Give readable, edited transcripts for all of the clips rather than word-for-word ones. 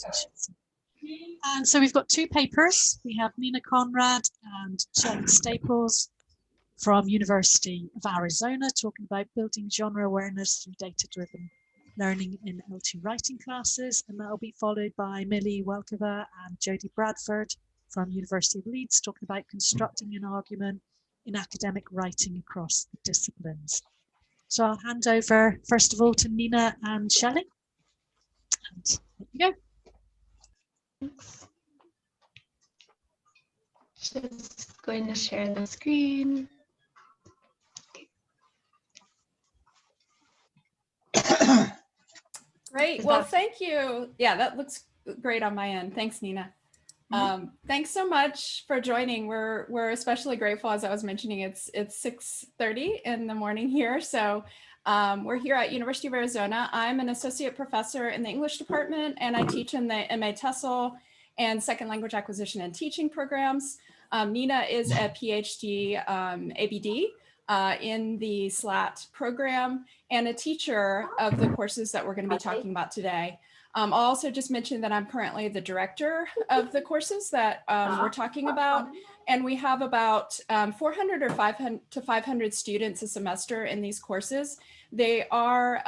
efficiency. And so we've got two papers. We have N.Conrad and Shelley S.Staples from University of Arizona talking about building genre awareness through data-driven learning in L2 writing classes. And that'll be followed by Millie Welkova and Jodie Bradford from University of Leeds talking about constructing an argument in academic writing across the disciplines. So I'll hand over first of all to Nina and Shelley. And here you go. Thanks. Just going to share the screen. Great. Well, thank you. Yeah, that looks great on my end. Thanks, Nina. Thanks so much for joining. We're especially grateful, as I was mentioning, it's 6:30 in the morning here. So we're here at University of Arizona. I'm an associate professor in the English department, and I teach in the MA TESOL and second language acquisition and teaching programs. Nina is a PhD ABD in the SLAT program and a teacher of the courses that we're going to be talking about today. I'll also just mention that I'm currently the director of the courses that we're talking about, and we have about 400 or 500 to 500 students a semester in these courses. They are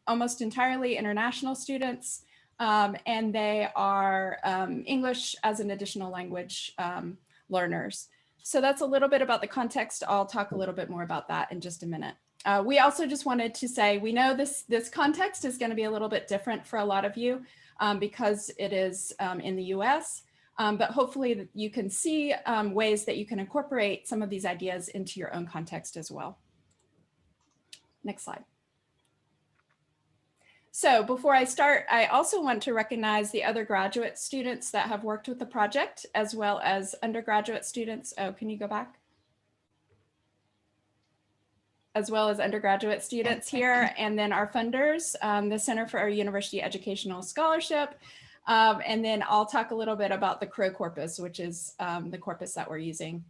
almost entirely international students, and they are English as an additional language learners. So that's a little bit about the context. I'll talk a little bit more about that in just a minute. We also just wanted to say, we know this context is going to be a little bit different for a lot of you because it is in the US, but hopefully you can see ways that you can incorporate some of these ideas into your own context as well. Next slide. So before I start, I also want to recognize the other graduate students that have worked with the project, as well as undergraduate students. Oh, can you go back? As well as undergraduate students here, and then our funders, the Center for University Educational Scholarship. And then I'll talk a little bit about the CRO corpus, which is the corpus that we're using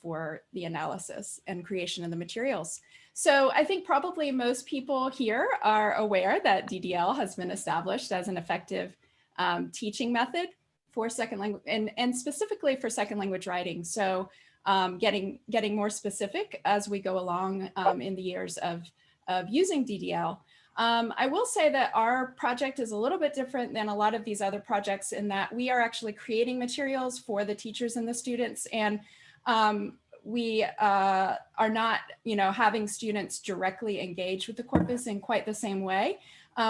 for the analysis and creation of the materials. So I think probably most people here are aware that DDL has been established as an effective teaching method for second language, and specifically for second language writing. So getting more specific as we go along in the years of using DDL. I will say that our project is a little bit different than a lot of these other projects in that we are actually creating materials for the teachers and the students, and we are not, having students directly engage with the corpus in quite the same way.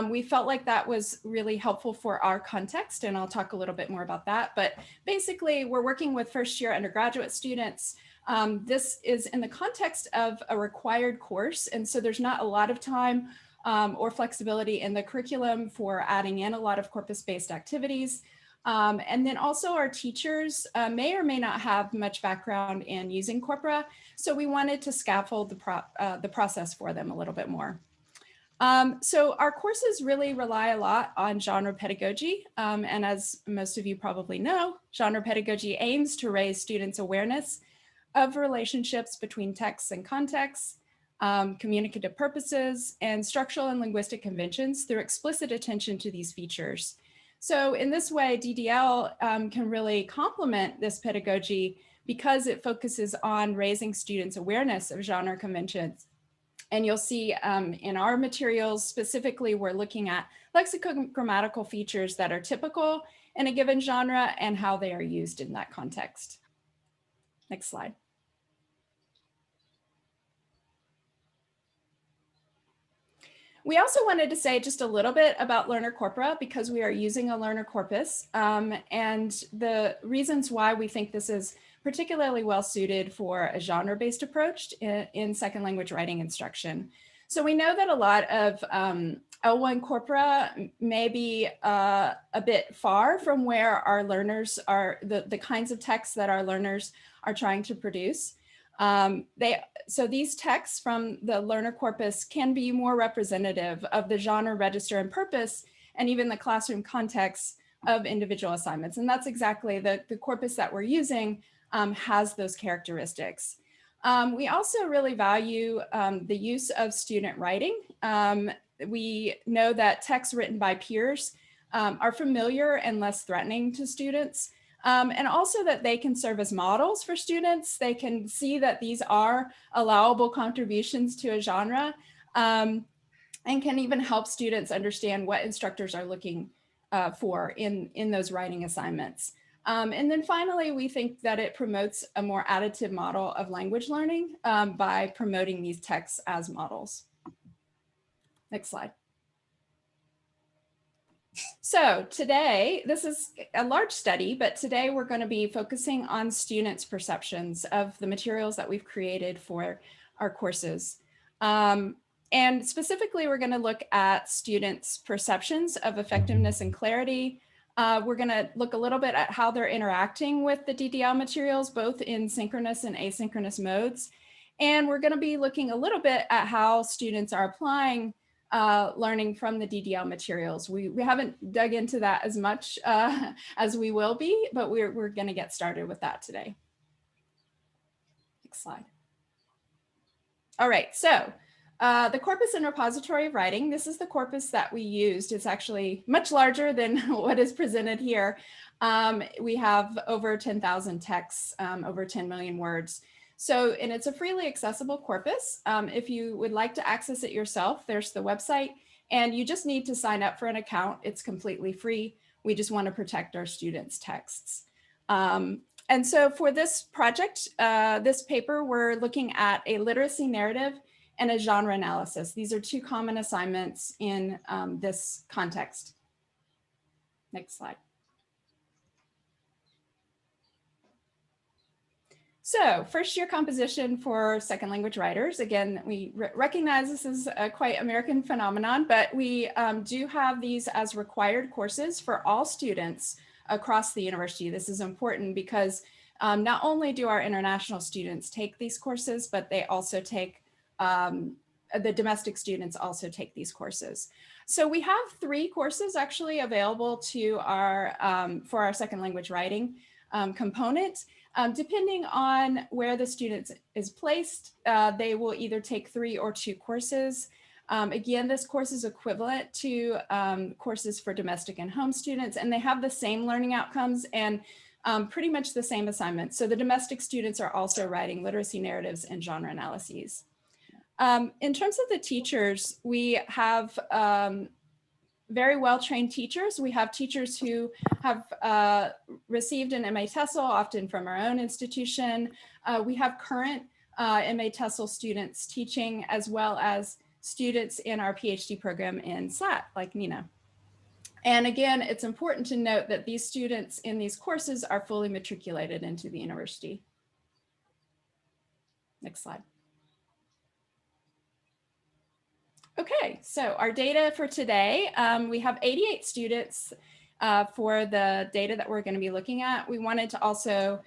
We felt like that was really helpful for our context, and I'll talk a little bit more about that. But basically, we're working with first-year undergraduate students. This is in the context of a required course, and so there's not a lot of time or flexibility in the curriculum for adding in a lot of corpus-based activities. And then also our teachers may or may not have much background in using corpora, so we wanted to scaffold the process for them a little bit more. So our courses really rely a lot on genre pedagogy, and as most of you probably know, genre pedagogy aims to raise students' awareness of relationships between texts and contexts, communicative purposes, and structural and linguistic conventions through explicit attention to these features. So in this way, DDL can really complement this pedagogy because it focuses on raising students' awareness of genre conventions. And you'll see in our materials, specifically, we're looking at lexico-grammatical features that are typical in a given genre and how they are used in that context. Next slide. We also wanted to say just a little bit about learner corpora because we are using a learner corpus, and the reasons why we think this is particularly well suited for a genre-based approach in second language writing instruction. So we know that a lot of L1 corpora may be a bit far from where our learners are, the kinds of texts that our learners are trying to produce. So these texts from the learner corpus can be more representative of the genre, register, and purpose, and even the classroom context of individual assignments. And that's exactly the corpus that we're using has those characteristics. We also really value the use of student writing. We know that texts written by peers are familiar and less threatening to students. And also that they can serve as models for students. They can see that these are allowable contributions to a genre, and can even help students understand what instructors are looking for in those writing assignments. And then finally, we think that it promotes a more additive model of language learning by promoting these texts as models. Next slide. So today, this is a large study, but today we're going to be focusing on students' perceptions of the materials that we've created for our courses. And specifically, we're going to look at students' perceptions of effectiveness and clarity. We're going to look a little bit at how they're interacting with the DDL materials, both in synchronous and asynchronous modes. And we're going to be looking a little bit at how students are applying learning from the DDL materials. We haven't dug into that as much as we will be, but we're going to get started with that today. Next slide. All right, so the corpus and repository of writing, this is the corpus that we used. It's actually much larger than what is presented here. We have over 10,000 texts, over 10 million words. So, and it's a freely accessible corpus. If you would like to access it yourself, there's the website, and you just need to sign up for an account. It's completely free. We just want to protect our students' texts. And so for this project, this paper, we're looking at a literacy narrative and a genre analysis. These are two common assignments in this context. Next slide. So first year composition for second language writers. Again, we recognize this is a quite American phenomenon, but we do have these as required courses for all students across the university. This is important because not only do our international students take these courses, but they also take, the domestic students also take these courses. So we have 3 courses actually available to our, for our second language writing component. Depending on where the student is placed, they will either take 3 or 2 courses. Again, this course is equivalent to courses for domestic and home students, and they have the same learning outcomes and pretty much the same assignments. So the domestic students are also writing literacy narratives and genre analyses. In terms of the teachers, we have very well-trained teachers. We have teachers who have received an MA TESOL, often from our own institution. We have current MA TESOL students teaching, as well as students in our PhD program in SLAT, like Nina. And again, it's important to note that these students in these courses are fully matriculated into the university. Next slide. Okay, so our data for today, we have 88 students for the data that we're going to be looking at. We wanted to also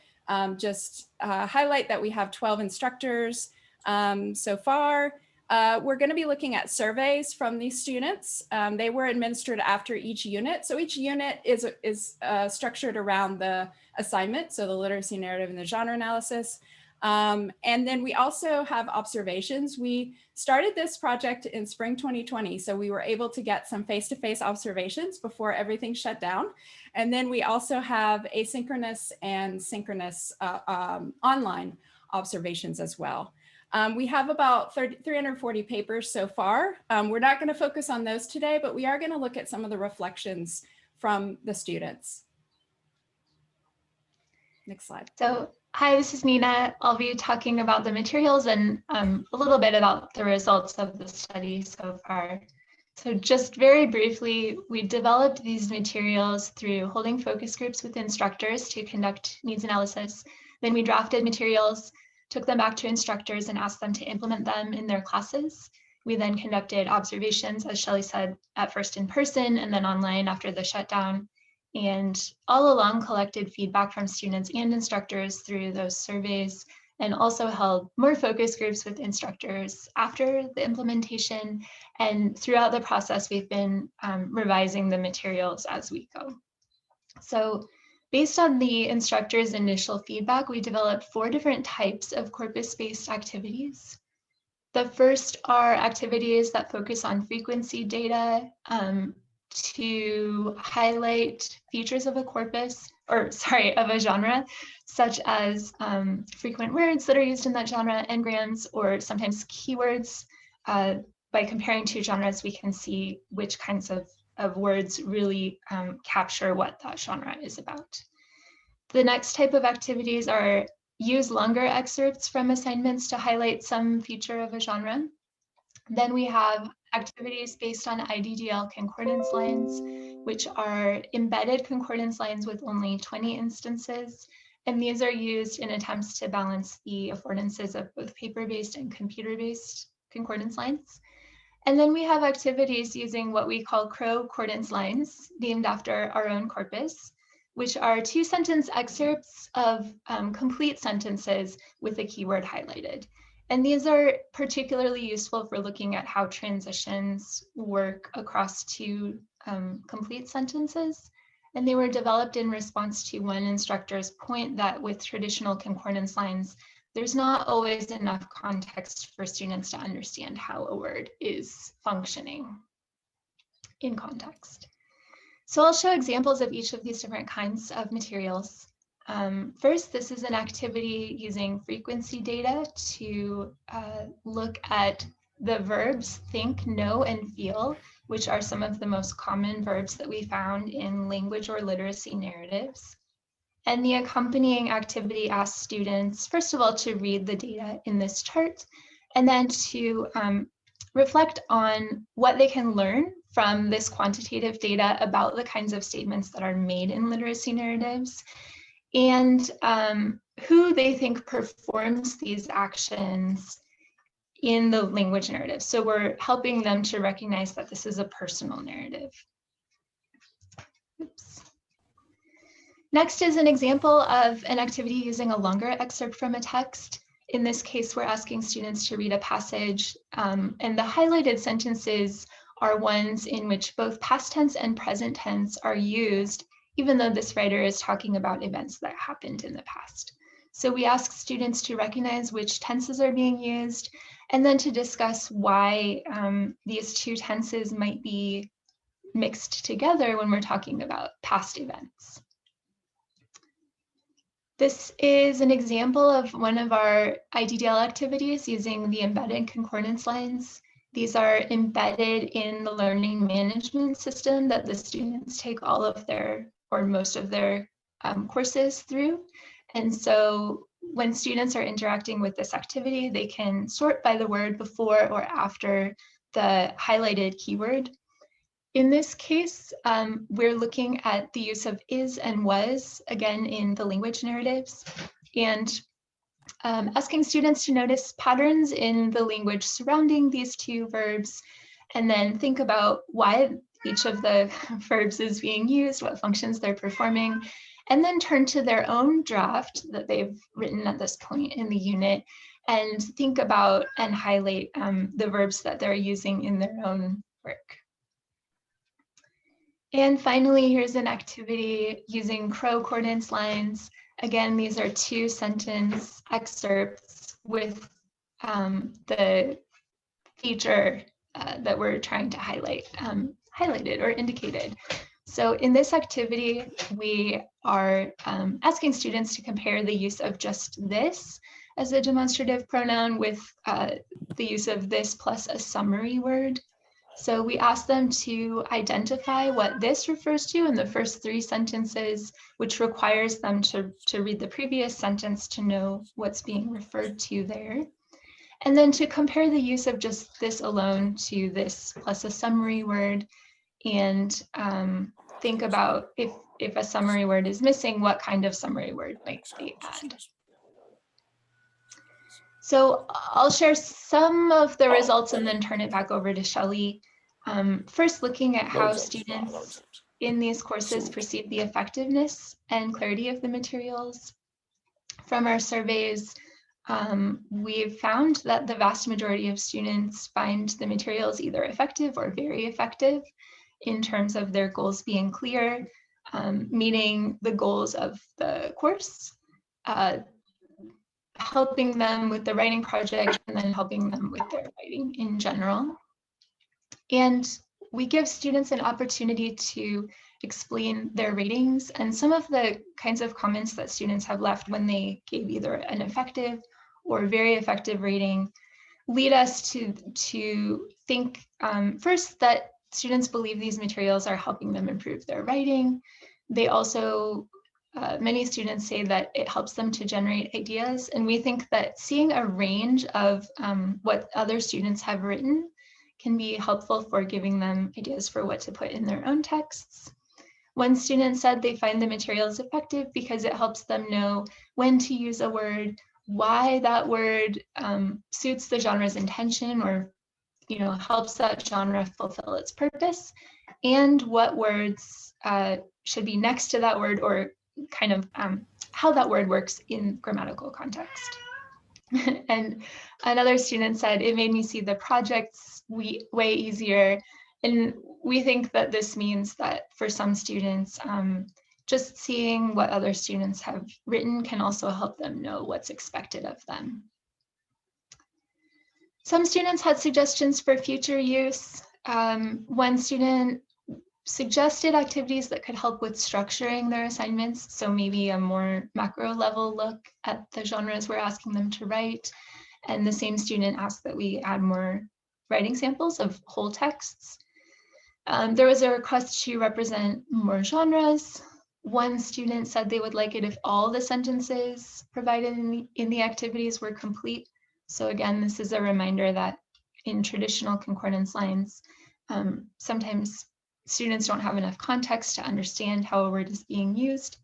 just highlight that we have 12 instructors so far. We're going to be looking at surveys from these students. They were administered after each unit. So each unit is structured around the assignment, so the literacy narrative and the genre analysis. And then we also have observations. We started this project in spring 2020, so we were able to get some face-to-face observations before everything shut down. And then we also have asynchronous and synchronous online observations as well. We have about 340 papers so far. We're not going to focus on those today, but we are going to look at some of the reflections from the students. Next slide. So, hi, this is Nina. I'll be talking about the materials and a little bit about the results of the study so far. So just very briefly, we developed these materials through holding focus groups with instructors to conduct needs analysis. Then we drafted materials, took them back to instructors and asked them to implement them in their classes. We then conducted observations, as Shelley said, at first in person and then online after the shutdown. And all along collected feedback from students and instructors through those surveys, and also held more focus groups with instructors after the implementation. And throughout the process, we've been revising the materials as we go. So based on the instructors' initial feedback, we developed 4 different types of corpus-based activities. The first are activities that focus on frequency data, to highlight features of a corpus, or sorry, of a genre, such as frequent words that are used in that genre, engrams, or sometimes keywords. By comparing two genres, we can see which kinds of words really capture what that genre is about. The next type of activities are use longer excerpts from assignments to highlight some feature of a genre. Then we have activities based on IDDL concordance lines, which are embedded concordance lines with only 20 instances. And these are used in attempts to balance the affordances of both paper-based and computer-based concordance lines. And then we have activities using what we call concordance lines, named after our own corpus, which are 2-sentence excerpts of complete sentences with a keyword highlighted. And these are particularly useful for looking at how transitions work across two complete sentences. And they were developed in response to one instructor's point that with traditional concordance lines, there's not always enough context for students to understand how a word is functioning in context. So I'll show examples of each of these different kinds of materials. First, this is an activity using frequency data to look at the verbs think, know, and feel, which are some of the most common verbs that we found in language or literacy narratives. And the accompanying activity asks students, first of all, to read the data in this chart, and then to reflect on what they can learn from this quantitative data about the kinds of statements that are made in literacy narratives, and who they think performs these actions in the language narrative. So we're helping them to recognize that this is a personal narrative. Oops. Next is an example of an activity using a longer excerpt from a text. In this case, we're asking students to read a passage, and the highlighted sentences are ones in which both past tense and present tense are used, even though this writer is talking about events that happened in the past. So we ask students to recognize which tenses are being used, and then to discuss why these two tenses might be mixed together when we're talking about past events. This is an example of one of our IDDL activities using the embedded concordance lines. These are embedded in the learning management system that the students take all of their, or most of their courses through. And so when students are interacting with this activity, they can sort by the word before or after the highlighted keyword. In this case, we're looking at the use of is and was, again, in the language narratives, and asking students to notice patterns in the language surrounding these two verbs, and then think about why each of the verbs is being used, what functions they're performing, and then turn to their own draft that they've written at this point in the unit and think about and highlight the verbs that they're using in their own work. And finally, here's an activity using concordance lines. Again, these are 2-sentence excerpts with the feature that we're trying to highlight, highlighted or indicated. So in this activity, we are asking students to compare the use of just this as a demonstrative pronoun with the use of this plus a summary word. So we ask them to identify what this refers to in the first 3 sentences, which requires them to read the previous sentence to know what's being referred to there. And then to compare the use of just this alone to this plus a summary word, and think about if a summary word is missing, what kind of summary word might they add. So I'll share some of the results and then turn it back over to Shelley. First, looking at how students in these courses perceive the effectiveness and clarity of the materials. From our surveys, we've found that the vast majority of students find the materials either effective or very effective in terms of their goals being clear, meeting the goals of the course, helping them with the writing project, and then helping them with their writing in general. And we give students an opportunity to explain their ratings, and some of the kinds of comments that students have left when they gave either an effective or very effective rating lead us to think first that students believe these materials are helping them improve their writing. They also, many students say that it helps them to generate ideas, and we think that seeing a range of what other students have written can be helpful for giving them ideas for what to put in their own texts. One student said they find the materials effective because it helps them know when to use a word, why that word suits the genre's intention, or helps that genre fulfill its purpose, and what words should be next to that word, or kind of how that word works in grammatical context. And another student said, it made me see the projects way easier. And we think that this means that for some students, just seeing what other students have written can also help them know what's expected of them. Some students had suggestions for future use. One student suggested activities that could help with structuring their assignments. So maybe a more macro level look at the genres we're asking them to write. And the same student asked that we add more writing samples of whole texts. There was a request to represent more genres. One student said they would like it if all the sentences provided in the activities were complete. So again, this is a reminder that in traditional concordance lines, sometimes students don't have enough context to understand how a word is being used.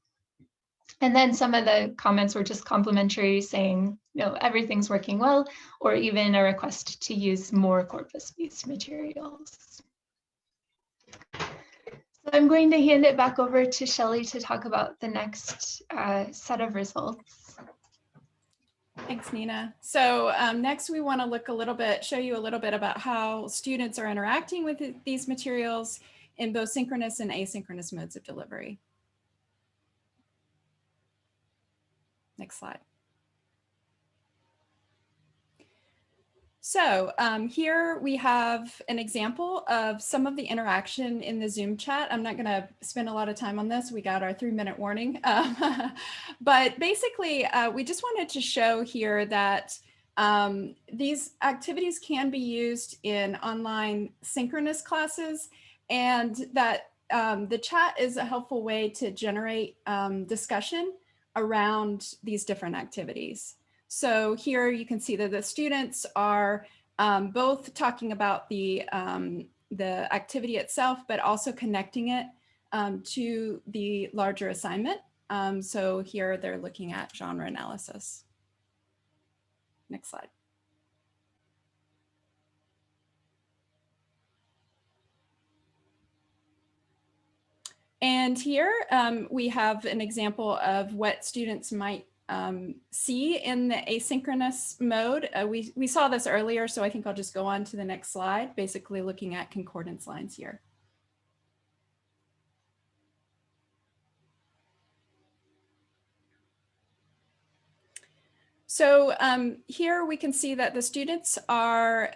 And then some of the comments were just complimentary, saying, everything's working well, or even a request to use more corpus-based materials. So I'm going to hand it back over to Shelley to talk about the next set of results. Thanks, Nina. So next we want to look a little bit, show you a little bit about how students are interacting with these materials in both synchronous and asynchronous modes of delivery. Next slide. So here we have an example of some of the interaction in the Zoom chat. I'm not going to spend a lot of time on this. We got our 3-minute warning. But basically, we just wanted to show here that these activities can be used in online synchronous classes, and that the chat is a helpful way to generate discussion around these different activities. So here you can see that the students are both talking about the activity itself, but also connecting it to the larger assignment. So here they're looking at genre analysis. Next slide. And here we have an example of what students might see in the asynchronous mode. We saw this earlier, so I think I'll just go on to the next slide, basically looking at concordance lines here. So here we can see that the students are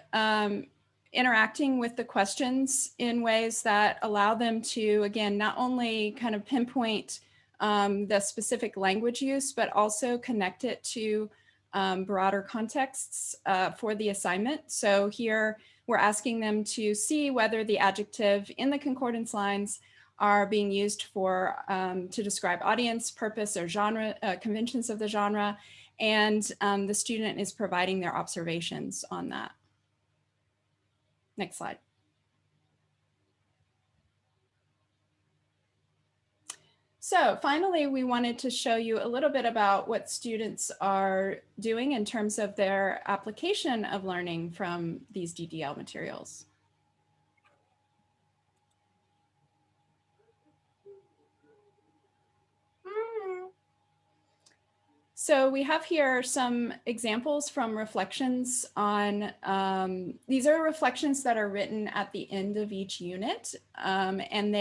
interacting with the questions in ways that allow them to, again, not only kind of pinpoint the specific language use, but also connect it to broader contexts for the assignment. So here we're asking them to see whether the adjective in the concordance lines are being used for to describe audience, purpose, or genre, conventions of the genre, and the student is providing their observations on that. Next slide. So finally, we wanted to show you a little bit about what students are doing in terms of their application of learning from these DDL materials. So we have here some examples from reflections on, these are reflections that are written at the end of each unit, and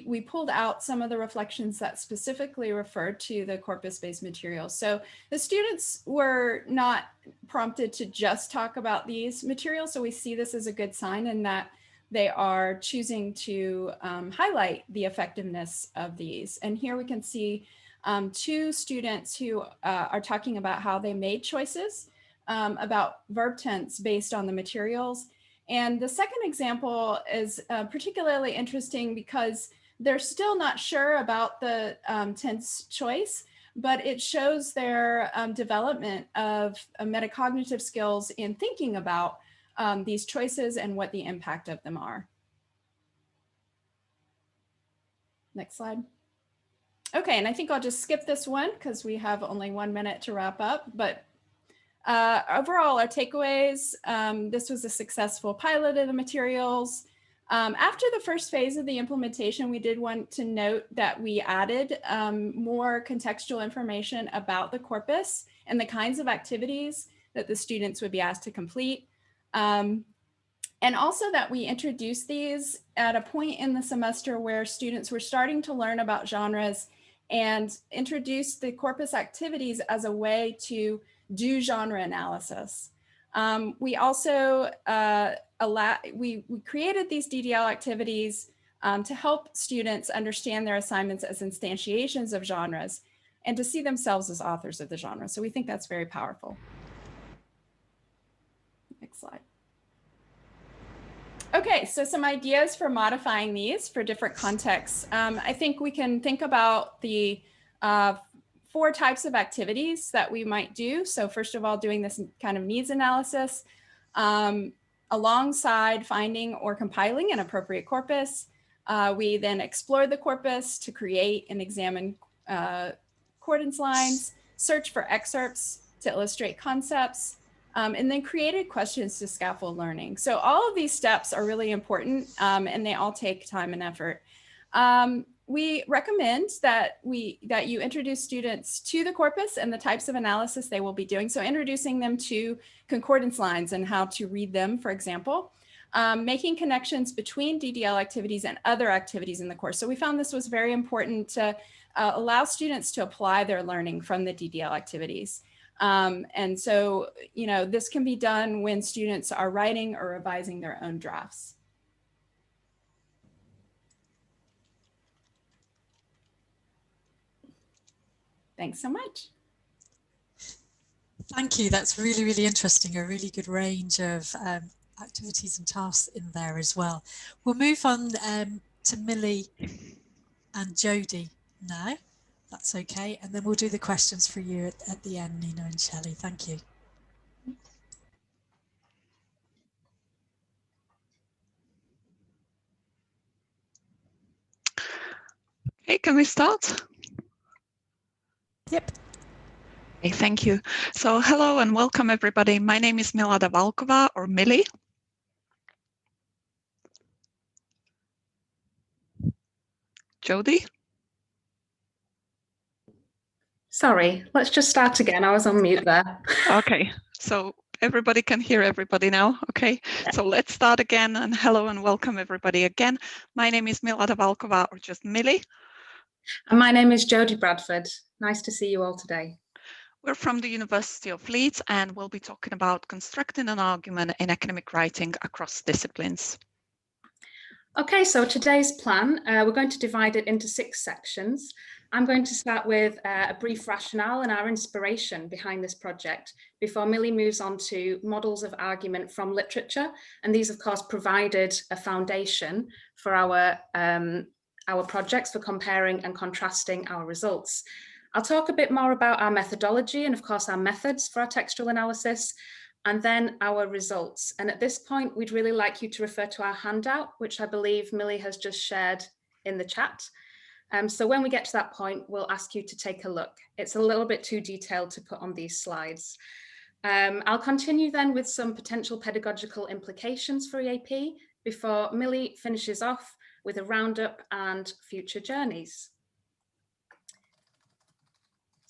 we pulled out some of the reflections that specifically referred to the corpus-based materials. So the students were not prompted to just talk about these materials, so we see this as a good sign in that they are choosing to highlight the effectiveness of these. And here we can see two students who are talking about how they made choices about verb tense based on the materials. And the second example is particularly interesting because they're still not sure about the tense choice, but it shows their development of metacognitive skills in thinking about these choices and what the impact of them are. Next slide. Okay, and I think I'll just skip this one because we have only 1 minute to wrap up, but overall, our takeaways, this was a successful pilot of the materials. After the first phase of the implementation, we did want to note that we added more contextual information about the corpus and the kinds of activities that the students would be asked to complete. And also that we introduced these at a point in the semester where students were starting to learn about genres and introduced the corpus activities as a way to do genre analysis. We also we created these DDL activities to help students understand their assignments as instantiations of genres and to see themselves as authors of the genre. So we think that's very powerful. Next slide. Okay, so some ideas for modifying these for different contexts. I think we can think about the 4 types of activities that we might do. So first of all, doing this kind of needs analysis alongside finding or compiling an appropriate corpus. We then explore the corpus to create and examine concordance lines, search for excerpts to illustrate concepts, and then created questions to scaffold learning. So all of these steps are really important and they all take time and effort. We recommend that you introduce students to the corpus and the types of analysis they will be doing. So introducing them to concordance lines and how to read them, for example, making connections between DDL activities and other activities in the course. So we found this was very important to allow students to apply their learning from the DDL activities. And so, you know, this can be done when students are writing or revising their own drafts. Thanks so much. Thank you. That's really, really interesting. A really good range of activities and tasks in there as well. We'll move on to Millie and Jodie now. That's okay. And then we'll do the questions for you at the end, Nina and Shelley. Thank you. Okay, can we start? Yep. Okay, thank you. So hello and welcome everybody. My name is Milada Valkova, or Millie. Jodie? Sorry, let's just start again. I was on mute there. Okay, so everybody can hear everybody now. Okay, yeah. So let's start again, and hello and welcome everybody again. My name is Milada Valkova, or just Millie. And my name is Jodie Bradford. Nice to see you all today. We're from the University of Leeds, and we'll be talking about constructing an argument in academic writing across disciplines. Okay, so today's plan, we're going to divide it into 6 sections. I'm going to start with a brief rationale and our inspiration behind this project before Millie moves on to models of argument from literature. And these, of course, provided a foundation for our projects for comparing and contrasting our results. I'll talk a bit more about our methodology and, of course, our methods for our textual analysis, and then our results. And at this point, we'd really like you to refer to our handout, which I believe Millie has just shared in the chat. So when we get to that point, we'll ask you to take a look. It's a little bit too detailed to put on these slides. I'll continue then with some potential pedagogical implications for EAP before Millie finishes off with a roundup and future journeys.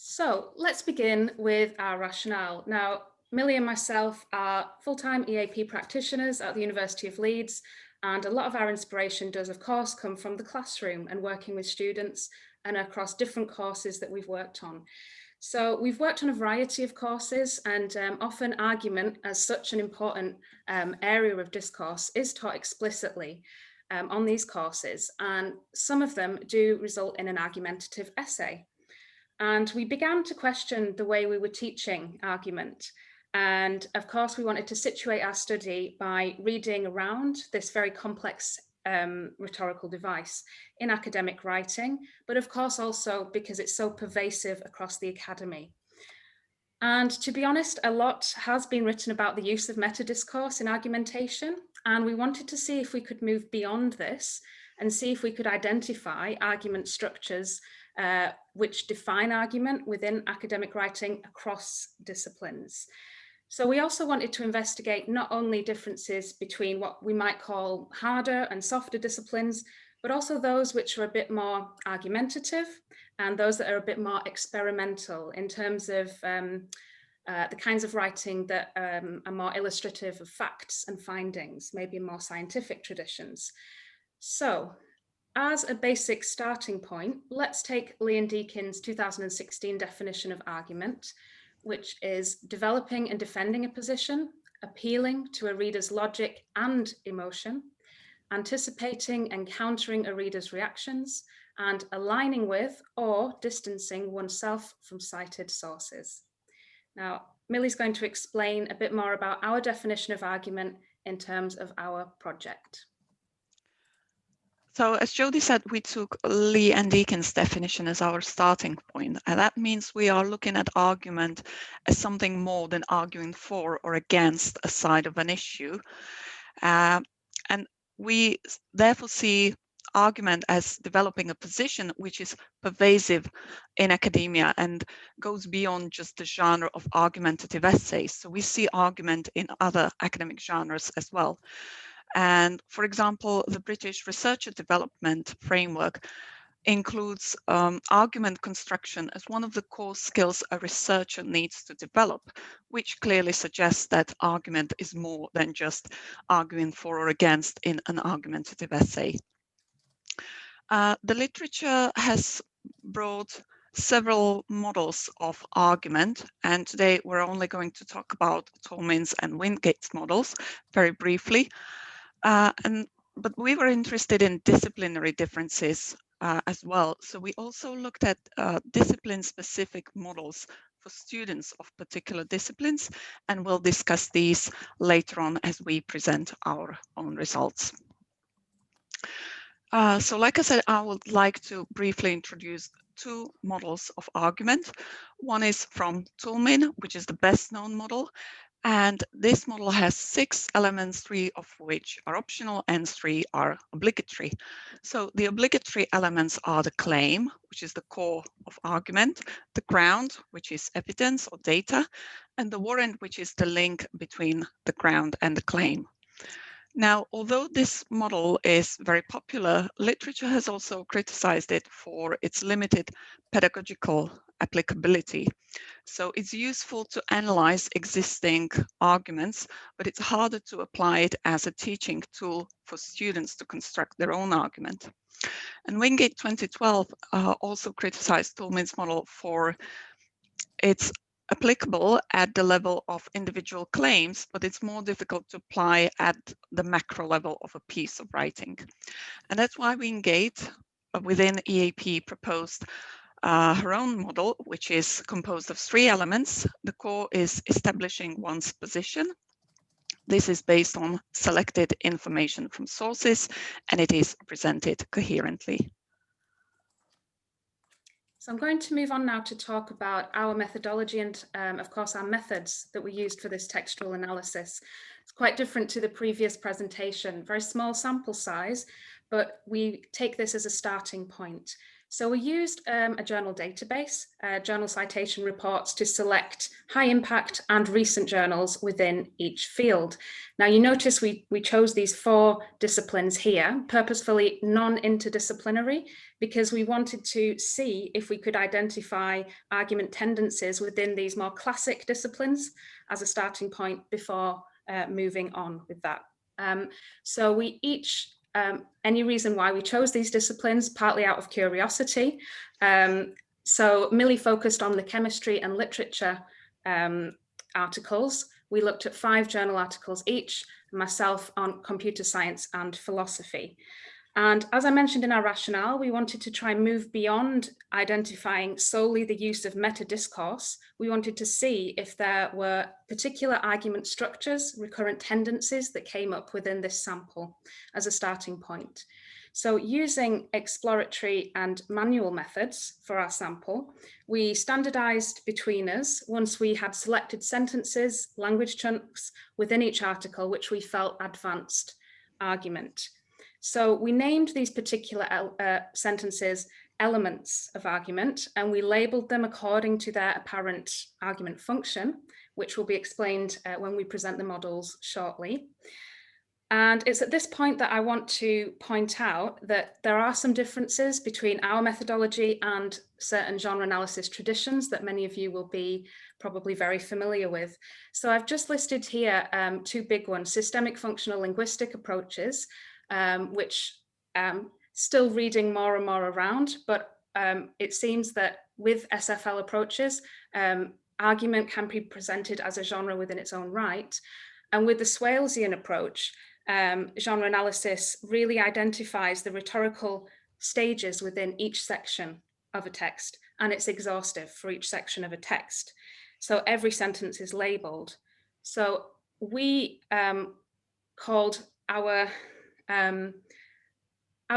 So let's begin with our rationale. Now, Millie and myself are full-time EAP practitioners at the University of Leeds, and a lot of our inspiration does, of course, come from the classroom and working with students and across different courses that we've worked on. So we've worked on a variety of courses, and often argument as such an important area of discourse is taught explicitly on these courses, and some of them do result in an argumentative essay. And we began to question the way we were teaching argument. And of course, we wanted to situate our study by reading around this very complex rhetorical device in academic writing, but of course also because it's so pervasive across the academy. And to be honest, a lot has been written about the use of meta-discourse in argumentation, and we wanted to see if we could move beyond this and see if we could identify argument structures which define argument within academic writing across disciplines. So we also wanted to investigate not only differences between what we might call harder and softer disciplines, but also those which are a bit more argumentative and those that are a bit more experimental in terms of the kinds of writing that are more illustrative of facts and findings, maybe more scientific traditions. So as a basic starting point, let's take Lee and Deakin's 2016 definition of argument, which is developing and defending a position, appealing to a reader's logic and emotion, anticipating and countering a reader's reactions, and aligning with or distancing oneself from cited sources. Now, Millie's going to explain a bit more about our definition of argument in terms of our project. So as Jody said, we took Lee and Deakin's definition as our starting point, and that means we are looking at argument as something more than arguing for or against a side of an issue. And we therefore see argument as developing a position which is pervasive in academia and goes beyond just the genre of argumentative essays. So we see argument in other academic genres as well. And for example, the British Researcher Development Framework includes argument construction as one of the core skills a researcher needs to develop, which clearly suggests that argument is more than just arguing for or against in an argumentative essay. The literature has brought several models of argument, and today we're only going to talk about Tolmin's and Wingate's models very briefly. But we were interested in disciplinary differences as well. So we also looked at discipline-specific models for students of particular disciplines, and we'll discuss these later on as we present our own results. So like I said, I would like to briefly introduce two models of argument. One is from Tolmin, which is the best known model. And this model has 6 elements, 3 of which are optional and 3 are obligatory. So the obligatory elements are the claim, which is the core of argument, the ground, which is evidence or data, and the warrant, which is the link between the ground and the claim. Now, although this model is very popular, literature has also criticized it for its limited pedagogical applicability. So it's useful to analyze existing arguments, but it's harder to apply it as a teaching tool for students to construct their own argument. And Wingate 2012 also criticized Tolmin's model for its applicable at the level of individual claims, but it's more difficult to apply at the macro level of a piece of writing. And that's why Wingate within EAP proposed her own model, which is composed of 3 elements. The core is establishing one's position. This is based on selected information from sources, and it is presented coherently. So I'm going to move on now to talk about our methodology and, of course, our methods that we used for this textual analysis. It's quite different to the previous presentation, very small sample size, but we take this as a starting point. So we used a journal database, journal citation reports to select high impact and recent journals within each field. Now you notice we chose these 4 disciplines here, purposefully non-interdisciplinary, because we wanted to see if we could identify argument tendencies within these more classic disciplines as a starting point before moving on with that. So we each any reason why we chose these disciplines, partly out of curiosity. So Millie focused on the chemistry and literature articles. We looked at 5 journal articles each, myself on computer science and philosophy. And as I mentioned in our rationale, we wanted to try and move beyond identifying solely the use of meta-discourse. We wanted to see if there were particular argument structures, recurrent tendencies that came up within this sample as a starting point. So using exploratory and manual methods for our sample, we standardized between us once we had selected sentences, language chunks within each article, which we felt advanced argument. So we named these particular sentences elements of argument, and we labeled them according to their apparent argument function, which will be explained when we present the models shortly. And it's at this point that I want to point out that there are some differences between our methodology and certain genre analysis traditions that many of you will be probably very familiar with. So I've just listed here 2 big ones: systemic functional linguistic approaches, which still reading more and more around, but it seems that with SFL approaches, argument can be presented as a genre within its own right. And with the Swalesian approach, genre analysis really identifies the rhetorical stages within each section of a text, and it's exhaustive for each section of a text. So every sentence is labeled. So we called our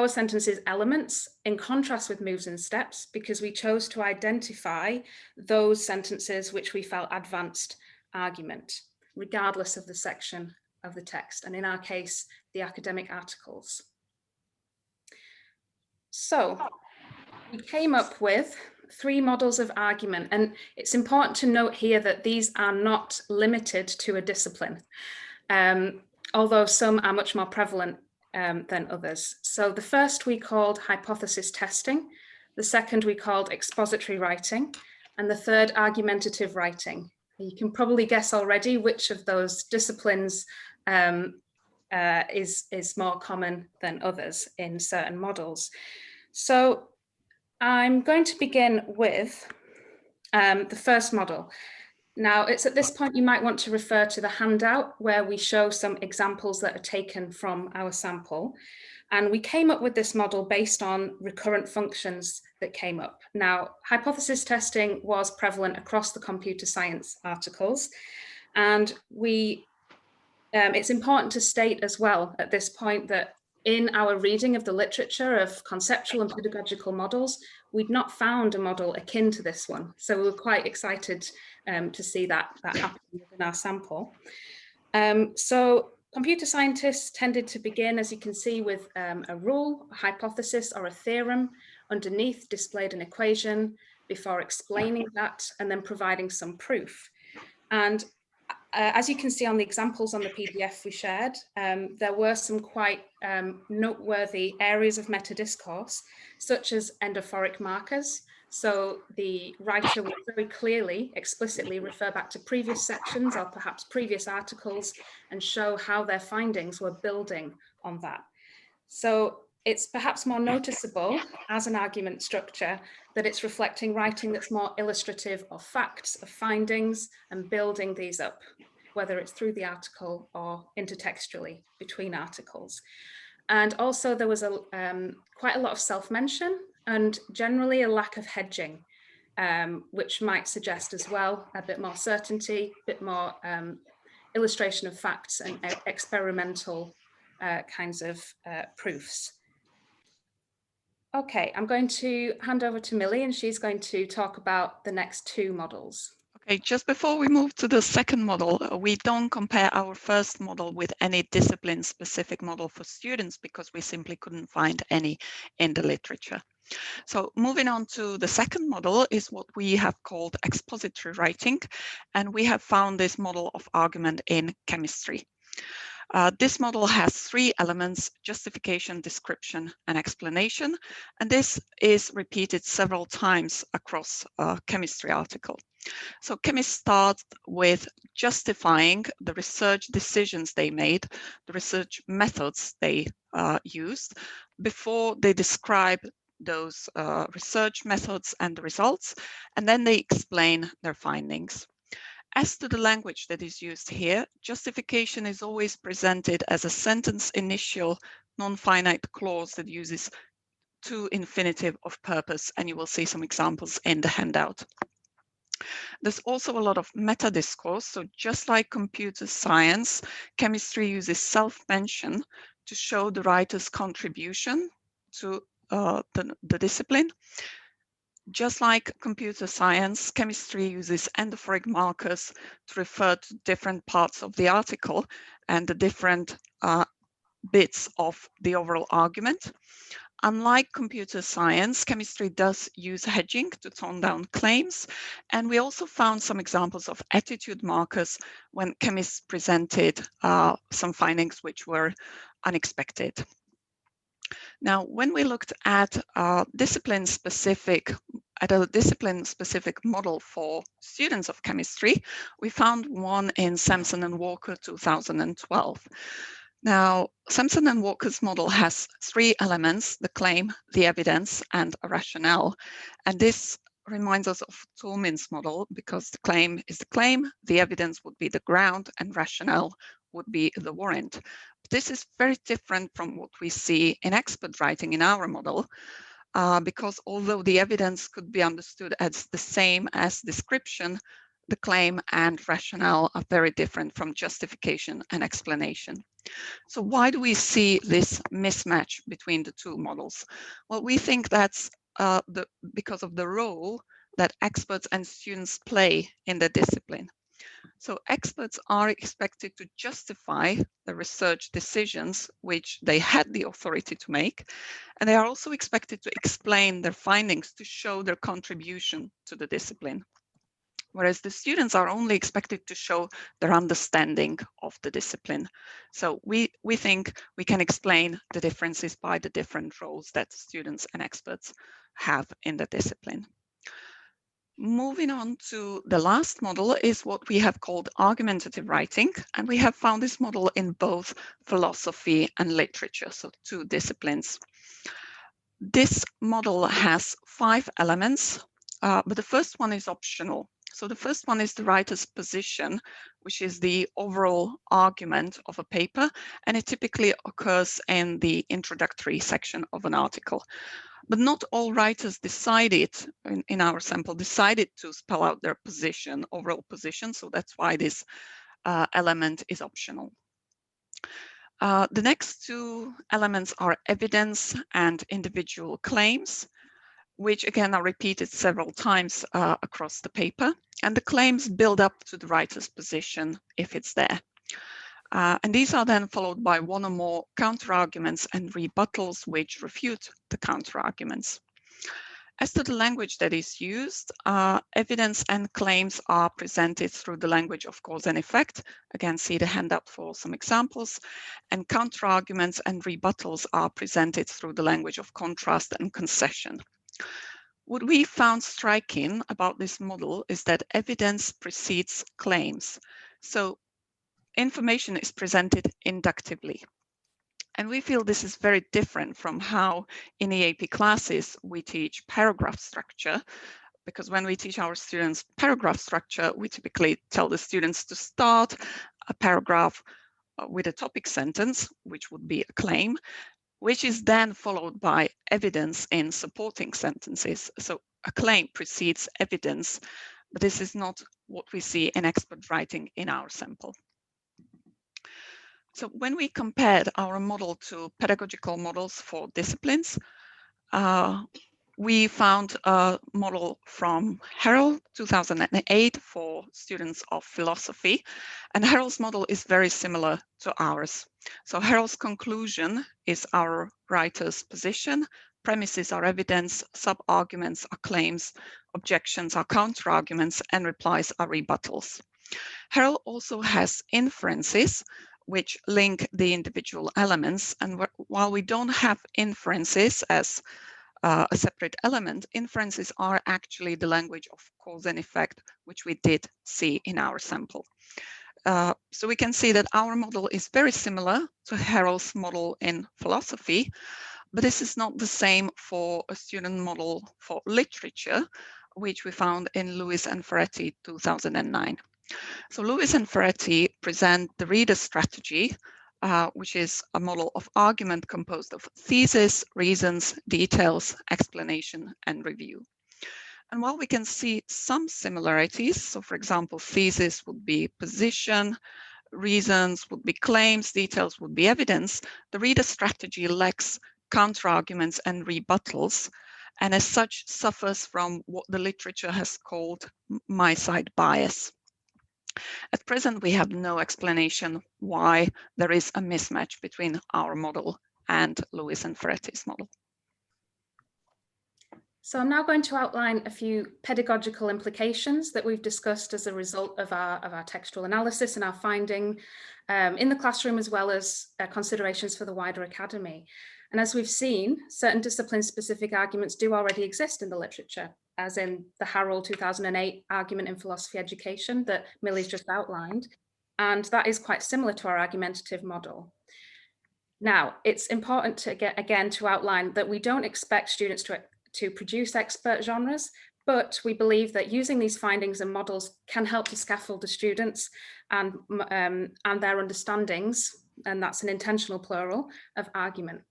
sentences elements, in contrast with moves and steps, because we chose to identify those sentences which we felt advanced argument, regardless of the section of the text, and in our case, the academic articles. So we came up with 3 models of argument, and it's important to note here that these are not limited to a discipline, although some are much more prevalent than others. So the first we called hypothesis testing, the second we called expository writing, and the third argumentative writing. You can probably guess already which of those disciplines is more common than others in certain models. So I'm going to begin with the first model. Now, it's at this point you might want to refer to the handout where we show some examples that are taken from our sample. And we came up with this model based on recurrent functions that came up. Now, hypothesis testing was prevalent across the computer science articles. And it's important to state as well at this point that in our reading of the literature of conceptual and pedagogical models, we'd not found a model akin to this one. So we were quite excited to see that happen within our sample. So computer scientists tended to begin, as you can see, with a rule, a hypothesis, or a theorem. Underneath displayed an equation before explaining that and then providing some proof. And as you can see on the examples on the PDF we shared, there were some quite noteworthy areas of meta-discourse, such as endophoric markers. So the writer will very clearly, explicitly refer back to previous sections or perhaps previous articles and show how their findings were building on that. So it's perhaps more noticeable as an argument structure that it's reflecting writing that's more illustrative of facts, of findings, and building these up, whether it's through the article or intertextually between articles. And also there was quite a lot of self-mention and generally a lack of hedging, which might suggest as well a bit more certainty, a bit more illustration of facts and experimental kinds of proofs. Okay, I'm going to hand over to Millie and she's going to talk about the next 2 models. Okay, just before we move to the second model, we don't compare our first model with any discipline-specific model for students because we simply couldn't find any in the literature. So moving on to the second model is what we have called expository writing, and we have found this model of argument in chemistry. This model has 3 elements: justification, description, and explanation, and this is repeated several times across a chemistry article. So chemists start with justifying the research decisions they made, the research methods they used, before they describe those research methods and the results, and then they explain their findings. As to the language that is used here, justification is always presented as a sentence initial non-finite clause that uses to infinitive of purpose, and you will see some examples in the handout. There's also a lot of meta discourse. So just like computer science, chemistry uses self-mention to show the writer's contribution to the discipline. Just like computer science, chemistry uses endophoric markers to refer to different parts of the article and the different bits of the overall argument. Unlike computer science, chemistry does use hedging to tone down claims. And we also found some examples of attitude markers when chemists presented some findings which were unexpected. Now, when we looked at a discipline-specific model for students of chemistry, we found one in Sampson and Walker 2012. Now, Sampson and Walker's model has 3 elements: the claim, the evidence, and a rationale. And this reminds us of Toulmin's model, because the claim is the claim, the evidence would be the ground, and rationale would be the warrant. This is very different from what we see in expert writing in our model, because although the evidence could be understood as the same as description, the claim and rationale are very different from justification and explanation. So why do we see this mismatch between the two models? Well, we think that's because of the role that experts and students play in the discipline. So experts are expected to justify the research decisions which they had the authority to make, and they are also expected to explain their findings to show their contribution to the discipline. Whereas the students are only expected to show their understanding of the discipline. So we think we can explain the differences by the different roles that students and experts have in the discipline. Moving on to the last model is what we have called argumentative writing, and we have found this model in both philosophy and literature, so 2 disciplines. This model has 5 elements, but the first one is optional. So the first one is the writer's position, which is the overall argument of a paper, and it typically occurs in the introductory section of an article. But not all writers decided, in our sample, decided to spell out their position, overall position, so that's why this element is optional. The next 2 elements are evidence and individual claims, which again are repeated several times across the paper, and the claims build up to the writer's position if it's there. And these are then followed by 1 or more counterarguments and rebuttals which refute the counterarguments. As to the language that is used, evidence and claims are presented through the language of cause and effect. Again, see the handout for some examples. And counterarguments and rebuttals are presented through the language of contrast and concession. What we found striking about this model is that evidence precedes claims. So information is presented inductively. And we feel this is very different from how in EAP classes we teach paragraph structure, because when we teach our students paragraph structure, we typically tell the students to start a paragraph with a topic sentence, which would be a claim, which is then followed by evidence in supporting sentences. So a claim precedes evidence, but this is not what we see in expert writing in our sample. So when we compared our model to pedagogical models for disciplines, we found a model from Harrell 2008 for students of philosophy, and Harrell's model is very similar to ours. So Harrell's conclusion is our writer's position, premises are evidence, sub-arguments are claims, objections are counter-arguments, and replies are rebuttals. Harrell also has inferences, which link the individual elements, and while we don't have inferences as a separate element, inferences are actually the language of cause and effect, which we did see in our sample. So we can see that our model is very similar to Harrell's model in philosophy, But this is not the same for a student model for literature, which we found in Lewis and Ferretti 2009. So Lewis and Ferretti present the reader strategy, which is a model of argument composed of thesis, reasons, details, explanation, and review. And while we can see some similarities, so for example, thesis would be position, reasons would be claims, details would be evidence, the reader strategy lacks counterarguments and rebuttals, and as such suffers from what the literature has called my side bias. At present, we have no explanation why there is a mismatch between our model and Lewis and Ferretti's model. So I'm now going to outline a few pedagogical implications that we've discussed as a result of our textual analysis and our finding in the classroom, as well as considerations for the wider academy. And as we've seen, certain discipline-specific arguments do already exist in the literature, as in the Harrell 2008 argument in philosophy education that Millie's just outlined. And that is quite similar to our argumentative model. Now, it's important to again to outline that we don't expect students to produce expert genres, but we believe that using these findings and models can help to scaffold the students and their understandings, and that's an intentional plural, of argument.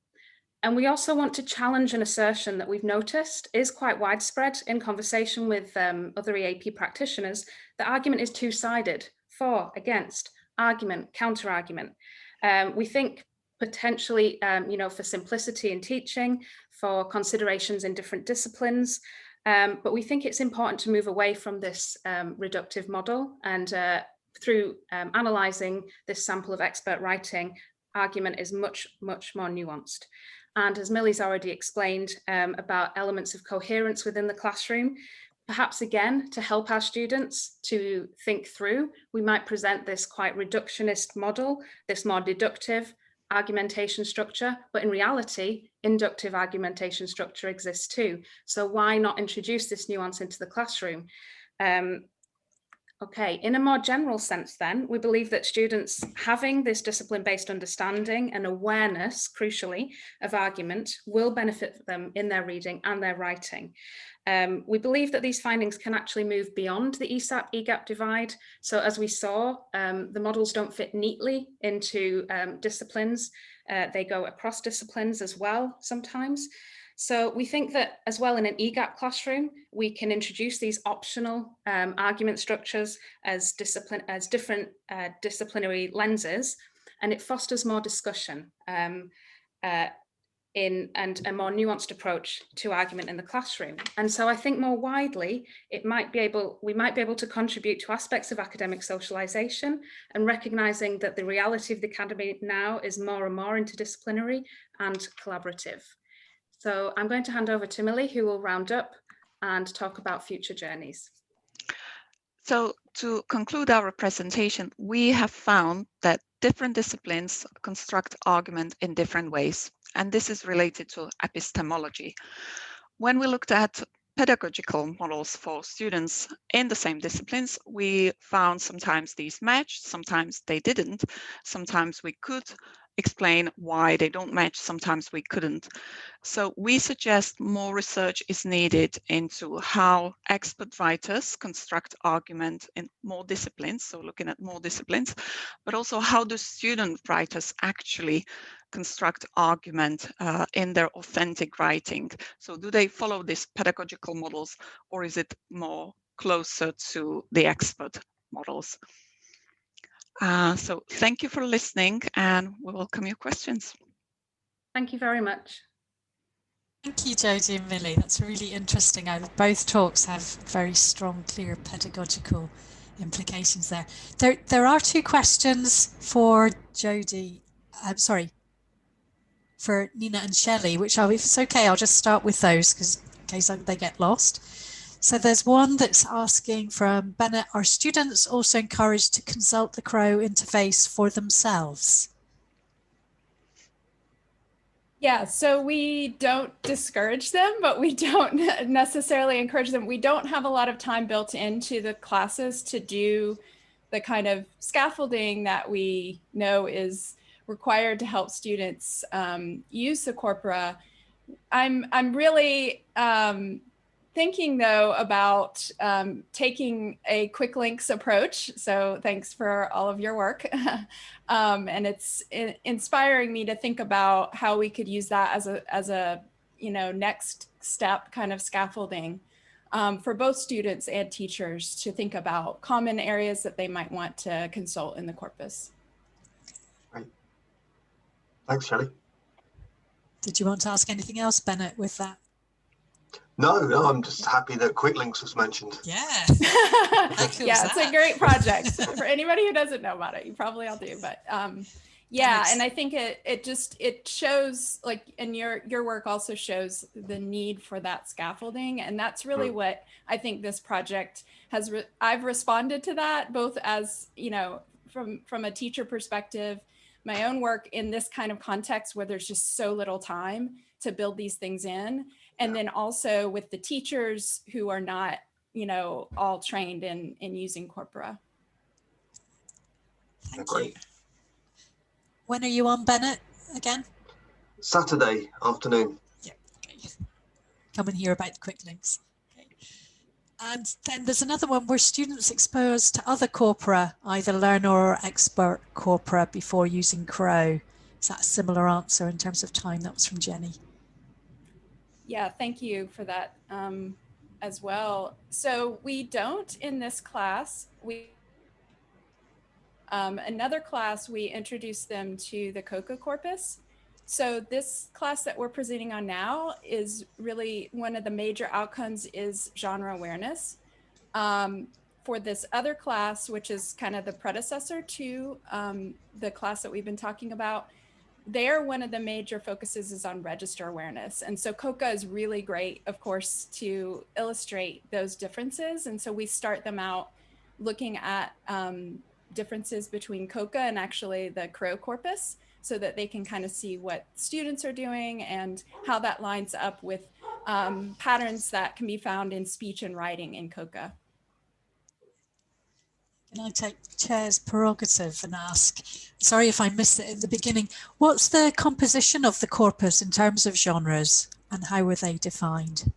And we also want to challenge an assertion that we've noticed is quite widespread in conversation with other EAP practitioners, that argument is two-sided, for, against, argument, counter-argument. We think potentially, for simplicity in teaching, for considerations in different disciplines, but we think it's important to move away from this reductive model, and through analysing this sample of expert writing, argument is much, much more nuanced. And as Millie's already explained about elements of coherence within the classroom, perhaps again, to help our students to think through, we might present this quite reductionist model, this more deductive argumentation structure, but in reality, inductive argumentation structure exists too. So why not introduce this nuance into the classroom? Okay, in a more general sense then, we believe that students having this discipline-based understanding and awareness, crucially, of argument will benefit them in their reading and their writing. We believe that these findings can actually move beyond the ESAP-EGAP divide. So as we saw, the models don't fit neatly into disciplines. They go across disciplines as well sometimes. So we think that as well in an EGAP classroom, we can introduce these optional argument structures as different disciplinary lenses, and it fosters more discussion and a more nuanced approach to argument in the classroom. And so I think more widely, we might be able to contribute to aspects of academic socialization and recognizing that the reality of the academy now is more and more interdisciplinary and collaborative. So I'm going to hand over to Millie, who will round up and talk about future journeys. So to conclude our presentation, we have found that different disciplines construct argument in different ways, and this is related to epistemology. When we looked at pedagogical models for students in the same disciplines, we found sometimes these matched, sometimes they didn't, sometimes we could explain why they don't match, sometimes we couldn't. So we suggest more research is needed into how expert writers construct argument in more disciplines, so looking at more disciplines, but also how do student writers actually construct argument in their authentic writing. So do they follow these pedagogical models, or is it more closer to the expert models? So thank you for listening, and we welcome your questions. Thank you very much. Thank you, Jodie and Millie. That's really interesting. Both talks have very strong, clear pedagogical implications there. There are two questions for Jodie. For Nina and Shelley, which if it's okay, I'll just start with those because in case they get lost. So there's one that's asking from Bennett, are students also encouraged to consult the Crow interface for themselves? Yeah, so we don't discourage them, but we don't necessarily encourage them. We don't have a lot of time built into the classes to do the kind of scaffolding that we know is required to help students use the corpora. I'm really thinking though about taking a quick links approach. So thanks for all of your work. And it's inspiring me to think about how we could use that as a next step kind of scaffolding for both students and teachers to think about common areas that they might want to consult in the corpus. Great. Thanks, Shelley. Did you want to ask anything else, Bennett, with that? No, I'm just happy that Quick Links was mentioned. Yeah. Yeah, it's a great project. For anybody who doesn't know about it, you probably all do, but yeah, and I think it shows, like, and your work also shows the need for that scaffolding, and that's really what I think this project has. I've responded to that both as from a teacher perspective, my own work in this kind of context where there's just so little time to build these things in, and then also with the teachers who are not all trained in using corpora. Thank Great. you. When are you on, Bennett, again? Saturday afternoon. Yeah, okay. Come and hear about the quick links. Okay. And then there's another one where students exposed to other corpora, either learner or expert corpora, before using Crow. Is that a similar answer in terms of time? That was from Jenny. Yeah, thank you for that as well. So we don't in this class. Another class, we introduced them to the COCA corpus. So this class that we're presenting on now is really one of the major outcomes is genre awareness. For this other class, which is kind of the predecessor to the class that we've been talking about, there, one of the major focuses is on register awareness. And so COCA is really great, of course, to illustrate those differences. And so we start them out looking at differences between COCA and actually the Crow corpus, so that they can kind of see what students are doing and how that lines up with patterns that can be found in speech and writing in COCA. Can I take Chair's prerogative and ask, sorry if I missed it in the beginning, what's the composition of the corpus in terms of genres and how were they defined?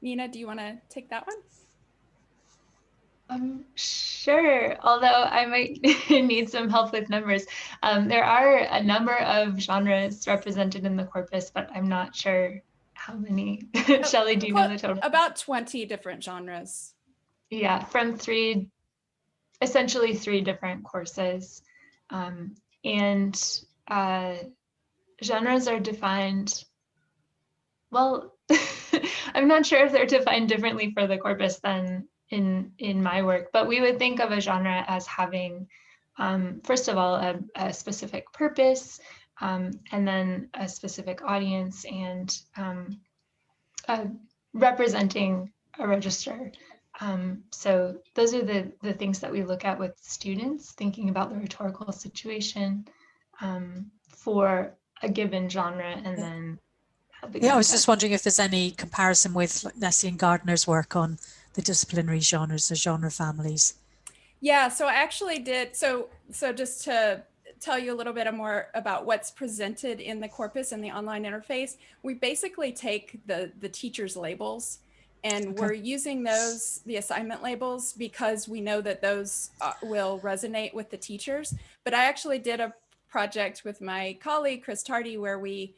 Nina, do you want to take that one? Sure, although I might need some help with numbers. There are a number of genres represented in the corpus, but I'm not sure how many. Shelley, do you know the total? About 20 different genres. Yeah, from essentially three different courses. And genres are defined, well, I'm not sure if they're defined differently for the corpus than in my work, but we would think of a genre as having, first of all, a specific purpose, and then a specific audience, and representing a register. So those are the things that we look at with students, thinking about the rhetorical situation for a given genre, and then yeah, I was just wondering if there's any comparison with Nesi and Gardner's work on the disciplinary genres, the genre families. Yeah, so I actually did, so just to tell you a little bit more about what's presented in the corpus and the online interface, we basically take the teacher's labels, and we're using those, the assignment labels, because we know that those will resonate with the teachers. But I actually did a project with my colleague, Chris Tardy, where we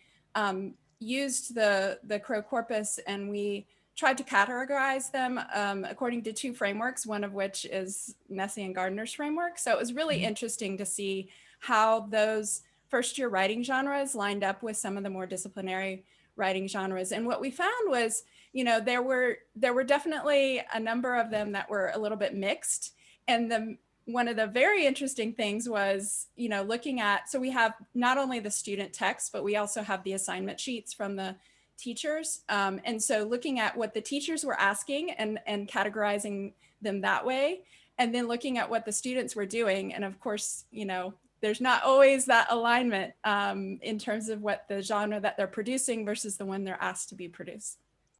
used the Crow corpus, and we tried to categorize them according to two frameworks, one of which is Nesi and Gardner's framework. So it was really interesting to see how those first-year writing genres lined up with some of the more disciplinary writing genres. And what we found was, there were definitely a number of them that were a little bit mixed. And one of the very interesting things was, looking at, so we have not only the student text, but we also have the assignment sheets from the teachers. And so looking at what the teachers were asking and categorizing them that way, and then looking at what the students were doing. And of course, there's not always that alignment in terms of what the genre that they're producing versus the one they're asked to be produced.